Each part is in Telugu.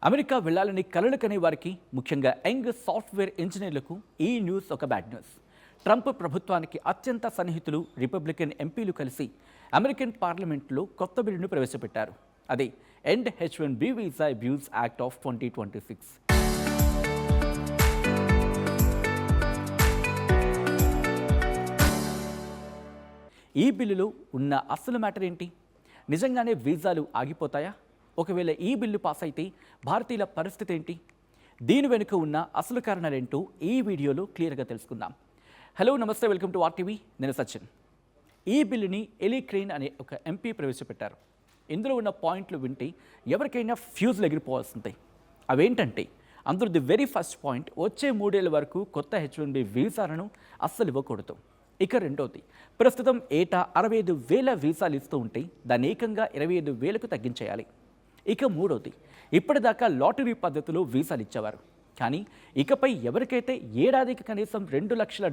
అమెరికా వెళ్లాలని కలలు కనే వారికి, ముఖ్యంగా యంగ్ సాఫ్ట్వేర్ ఇంజనీర్లకు ఈ న్యూస్ ఒక బ్యాడ్ న్యూస్. ట్రంప్ ప్రభుత్వానికి అత్యంత సన్నిహితులు రిపబ్లికన్ ఎంపీలు కలిసి అమెరికన్ పార్లమెంట్లో కొత్త బిల్లును ప్రవేశపెట్టారు. అదే end H-1B visa abuse act of 2026. ఈ బిల్లులో ఉన్న అసలు మ్యాటర్ ఏంటి? నిజంగానే వీసాలు ఆగిపోతాయా? ఒకవేళ ఈ బిల్లు పాస్ అయితే భారతీయుల పరిస్థితి ఏంటి? దీని వెనుక ఉన్న అసలు కారణాలేంటో ఈ వీడియోలో క్లియర్గా తెలుసుకుందాం. హలో, నమస్తే, వెల్కమ్ టు RTV. నేను సచిన్. ఈ బిల్లుని ఎలీ క్రేన్ అనే ఒక ఎంపీ ప్రవేశపెట్టారు. ఇందులో ఉన్న పాయింట్లు వింటే ఎవరికైనా ఫ్యూజులు ఎగిరిపోవాల్సిందే. అవేంటంటే, అందులో ది వెరీ ఫస్ట్ పాయింట్, వచ్చే 3 ఏళ్ల వరకు కొత్త H-1B వీసాలను అస్సలు ఇవ్వకూడదు. ఇక రెండోది, ప్రస్తుతం ఏటా 65,000 వీసాలు ఇస్తూ ఉంటే దాన్ని ఏకంగా 25,000కు తగ్గించేయాలి. ఇక మూడోది, ఇప్పటిదాకా లాటరీ పద్ధతిలో వీసాలు ఇచ్చేవారు. కానీ ఇకపై ఎవరికైతే ఏడాదికి కనీసం $2 లక్షల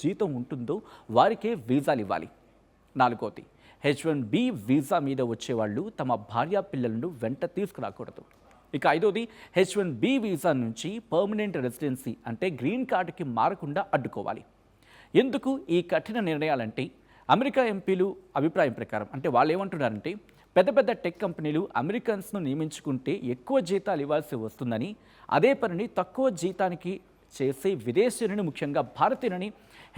జీతం ఉంటుందో వారికే వీసాలు ఇవ్వాలి. నాలుగోది, H-1B వీసా మీద వచ్చేవాళ్ళు తమ భార్యా పిల్లలను వెంట తీసుకురాకూడదు. ఇక ఐదోది, H-1B వీసా నుంచి పర్మనెంట్ రెసిడెన్సీ అంటే గ్రీన్ కార్డుకి మారకుండా అడ్డుకోవాలి. ఎందుకు ఈ కఠిన నిర్ణయాలంటే, అమెరికా ఎంపీలు అభిప్రాయం ప్రకారం, అంటే వాళ్ళు ఏమంటున్నారంటే, పెద్ద పెద్ద టెక్ కంపెనీలు అమెరికన్స్ను నియమించుకుంటే ఎక్కువ జీతాలు ఇవ్వాల్సి వస్తుందని, అదే పనిని తక్కువ జీతానికి చేసే విదేశీయులను, ముఖ్యంగా భారతీయులని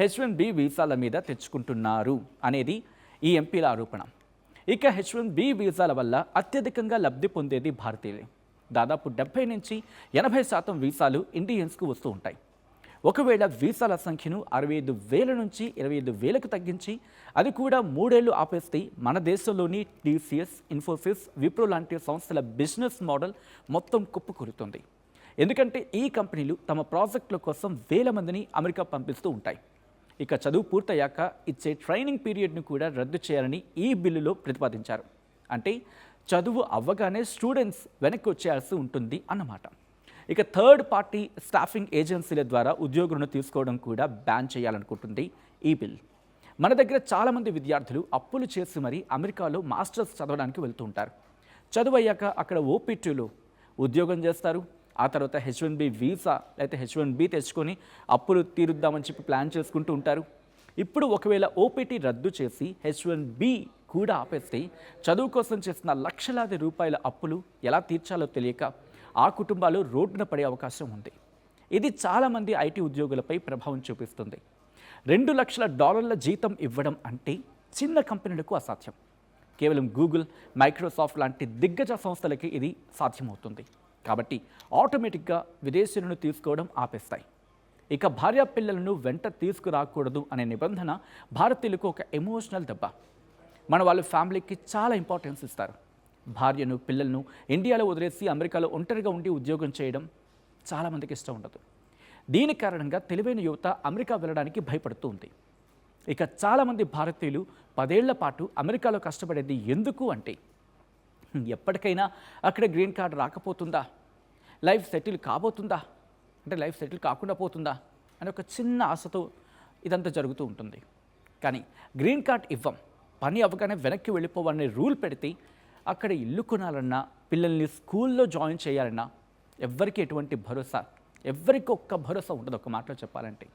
H-1B వీసాల మీద తెచ్చుకుంటున్నారు అనేది ఈ ఎంపీల ఆరోపణ. ఇక H-1B వీసాల వల్ల అత్యధికంగా లబ్ధి పొందేది భారతీయులే. దాదాపు 70 నుంచి 80% వీసాలు ఇండియన్స్కు వస్తూ ఉంటాయి. ఒకవేళ వీసాల సంఖ్యను 65,000 నుంచి 25,000కు తగ్గించి అది కూడా 3 ఏళ్లు ఆపేస్తే మన దేశంలోని TCS, ఇన్ఫోసిస్, విప్రో లాంటి సంస్థల బిజినెస్ మోడల్ మొత్తం కుప్పకూరుతుంది. ఎందుకంటే ఈ కంపెనీలు తమ ప్రాజెక్టుల కోసం వేల మందిని అమెరికా పంపిస్తూ ఉంటాయి. ఇక చదువు పూర్తయ్యాక ఇచ్చే ట్రైనింగ్ పీరియడ్ను కూడా రద్దు చేయాలని ఈ బిల్లులో ప్రతిపాదించారు. అంటే చదువు అవ్వగానే స్టూడెంట్స్ వెనక్కి వచ్చేయాల్సి ఉంటుంది అన్నమాట. ఇక థర్డ్ పార్టీ స్టాఫింగ్ ఏజెన్సీల ద్వారా ఉద్యోగులను తీసుకోవడం కూడా బ్యాన్ చేయాలనుకుంటుంది ఈ బిల్. మన దగ్గర చాలామంది విద్యార్థులు అప్పులు చేసి మరీ అమెరికాలో మాస్టర్స్ చదవడానికి వెళ్తూ ఉంటారు. చదువు అయ్యాక అక్కడ OPTలో ఉద్యోగం చేస్తారు. ఆ తర్వాత H-1B వీసా లేకపోతే H-1B తెచ్చుకొని అప్పులు తీరుద్దామని చెప్పి ప్లాన్ చేసుకుంటూ ఉంటారు. ఇప్పుడు ఒకవేళ OPT రద్దు చేసి H-1B కూడా ఆపేస్తే చదువు కోసం చేసిన లక్షలాది రూపాయల అప్పులు ఎలా తీర్చాలో తెలియక ఆ కుటుంబాలు రోడ్డున పడే అవకాశం ఉంది. ఇది చాలామంది IT ఉద్యోగులపై ప్రభావం చూపిస్తుంది. $2 లక్షల జీతం ఇవ్వడం అంటే చిన్న కంపెనీలకు అసాధ్యం. కేవలం గూగుల్, మైక్రోసాఫ్ట్ లాంటి దిగ్గజ సంస్థలకి ఇది సాధ్యమవుతుంది. కాబట్టి ఆటోమేటిక్గా విదేశీయులను తీసుకోవడం ఆపేస్తాయి. ఇక భార్యా పిల్లలను వెంట తీసుకురాకూడదు అనే నిబంధన భారతీయులకు ఒక ఎమోషనల్ దెబ్బ. మన వాళ్ళ ఫ్యామిలీకి చాలా ఇంపార్టెన్స్ ఇస్తారు. భార్యను, పిల్లలను ఇండియాలో వదిలేసి అమెరికాలో ఒంటరిగా ఉండి ఉద్యోగం చేయడం చాలామందికి ఇష్టం ఉండదు. దీని కారణంగా తెలివైన యువత అమెరికా వెళ్ళడానికి భయపడుతూ ఉంది. ఇక చాలామంది భారతీయులు 10 ఏళ్ల పాటు అమెరికాలో కష్టపడేది ఎందుకు అంటే, ఎప్పటికైనా అక్కడ గ్రీన్ కార్డ్ రాకపోతుందా, లైఫ్ సెటిల్ కాబోతుందా, అంటే లైఫ్ సెటిల్ కాకుండా పోతుందా అని ఒక చిన్న ఆశతో ఇదంతా జరుగుతూ ఉంటుంది. కానీ గ్రీన్ కార్డ్ ఇవ్వం, పని అవ్వగానే వెనక్కి వెళ్ళిపోవాలనే రూల్ పెడితే అక్కడ ఇల్లు కొనాలన్నా, పిల్లల్ని స్కూల్లో జాయిన్ చేయాలన్నా ఎవ్వరికి ఎటువంటి భరోసా, ఎవ్వరికి ఒక్క భరోసా ఉండదు. ఒక మాటలో చెప్పాలంటే,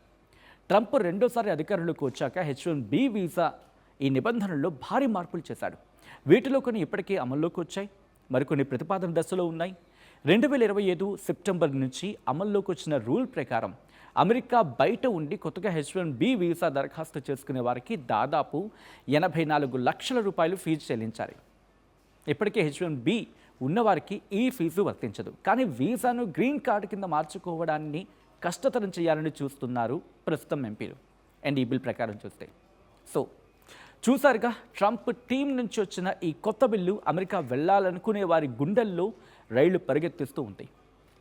ట్రంప్ రెండోసారి అధికారంలోకి వచ్చాక H-1B వీసా ఈ నిబంధనల్లో భారీ మార్పులు చేశాడు. వీటిలో కొన్ని ఇప్పటికే అమల్లోకి వచ్చాయి, మరికొన్ని ప్రతిపాదన దశలో ఉన్నాయి. 2025 సెప్టెంబర్ నుంచి అమల్లోకి వచ్చిన రూల్ ప్రకారం అమెరికా బయట ఉండి కొత్తగా H-1B వీసా దరఖాస్తు చేసుకునే వారికి దాదాపు $84 లక్షల ఫీజు చెల్లించాలి. ఇప్పటికే H-1B ఉన్నవారికి ఈ ఫీజు వర్తించదు. కానీ వీసాను గ్రీన్ కార్డు కింద మార్చుకోవడాన్ని కష్టతరం చేయాలని చూస్తున్నారు ప్రస్తుతం ఎంపీలు. అండ్ ఈ బిల్ ప్రకారం చూస్తే, సో చూసారుగా, ట్రంప్ టీం నుంచి వచ్చిన ఈ కొత్త బిల్లు అమెరికా వెళ్ళాలనుకునే వారి గుండెల్లో రైళ్లు పరిగెత్తిస్తూ ఉంటాయి.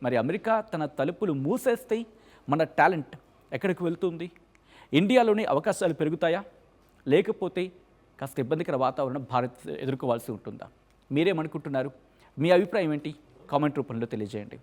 మరి అమెరికా తన తలుపులు మూసేస్తే మన టాలెంట్ ఎక్కడికి వెళ్తుంది? ఇండియాలోనే అవకాశాలు పెరుగుతాయా, లేకపోతే కాస్త ఇబ్బందికర వాతావరణం భారత్ ఎదుర్కోవాల్సి ఉంటుందా? మీరేమనుకుంటున్నారు? మీ అభిప్రాయం ఏంటి? కామెంట్ రూపంలో తెలియజేయండి.